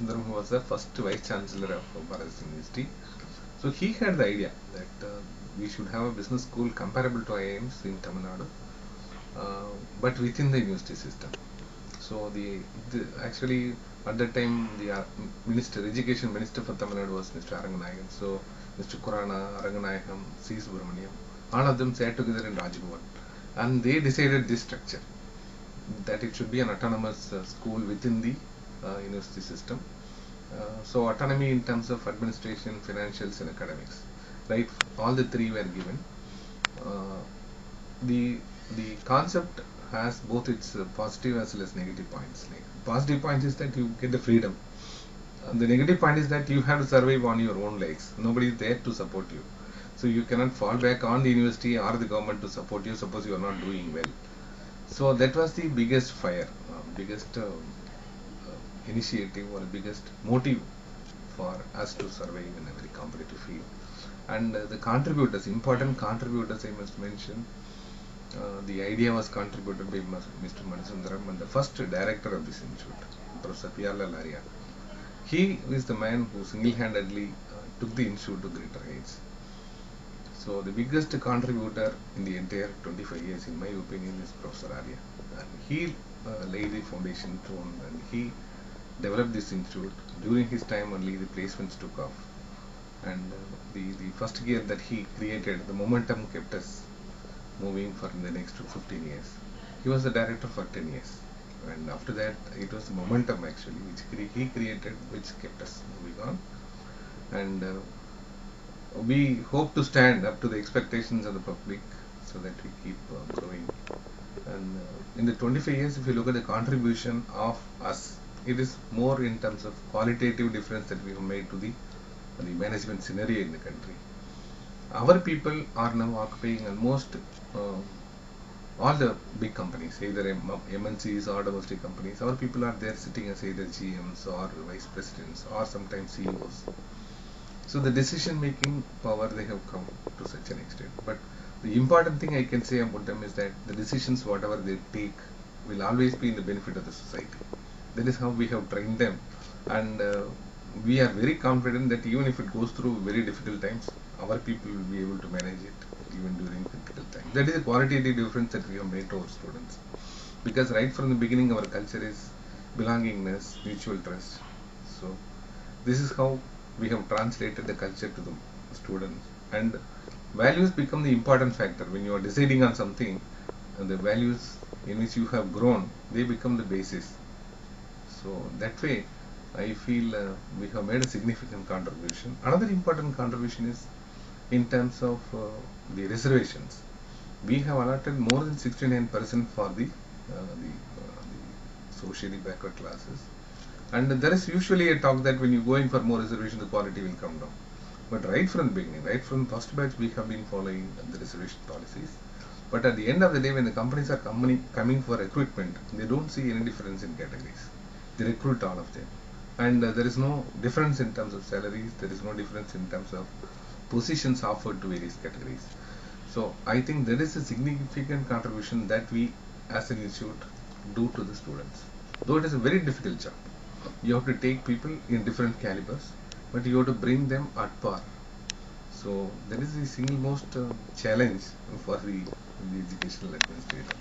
Manisundaram, who was the first Vice Chancellor of Bharat University. So he had the idea that we should have a business school comparable to IIMs in Tamil Nadu, but within the university system. So actually at that time the education minister for Tamil Nadu was Mr. Aranganayakan. So Mr. Kurana, Aranganayakam, C. Subramaniam, all of them sat together in Rajbhavan, and they decided this structure, that it should be an autonomous school within the university system. So autonomy in terms of administration, financials and academics, right? All the three were given. The concept has both its positive as well as negative points. Like positive point is that you get the freedom. The negative point is that you have to survive on your own legs. Nobody is there to support you. So you cannot fall back on the university or the government to support you, suppose you are not doing well. So that was the biggest fire, biggest initiative or biggest motive for us to survive in a very competitive field. And the contributors, important contributors I must mention, the idea was contributed by Mr. Manisundaram and the first director of this institute, Professor P.R. Laria. He is the man who single-handedly took the institute to greater heights. So the biggest contributor in the entire 25 years, in my opinion, is Professor Arya. And he laid the foundation stone and he developed this institute. During his time only the placements took off. And the first year that he created, the momentum kept us moving for the next 15 years. He was the director for 10 years. And after that, it was the momentum actually which he created, which kept us moving on. And we hope to stand up to the expectations of the public so that we keep growing. And in the 25 years, if you look at the contribution of us, it is more in terms of qualitative difference that we have made to the management scenario in the country. Our people are now occupying almost all the big companies, either MNCs or domestic companies. Our people are there sitting as either GMs or vice presidents or sometimes CEOs. So the decision making power, they have come to such an extent. But the important thing I can say about them is that the decisions whatever they take will always be in the benefit of the society. That is how we have trained them, and we are very confident that even if it goes through very difficult times, our people will be able to manage it even during critical times. That is a qualitative difference that we have made to our students, because right from the beginning our culture is belongingness, mutual trust. So this is how we have translated the culture to the students, and values become the important factor when you are deciding on something, and the values in which you have grown, they become the basis. So that way I feel we have made a significant contribution. Another important contribution is in terms of the reservations. We have allotted more than 69% for the socially backward classes. And there is usually a talk that when you go in for more reservation, the quality will come down. But right from the beginning, right from the first batch, we have been following the reservation policies. But at the end of the day, when the companies are coming for recruitment, they don't see any difference in categories. They recruit all of them. And there is no difference in terms of salaries, there is no difference in terms of positions offered to various categories. So I think that is a significant contribution that we as an institute do to the students. Though it is a very difficult job. You have to take people in different calibers, but you have to bring them at par. So that is the single most challenge for the educational administrator.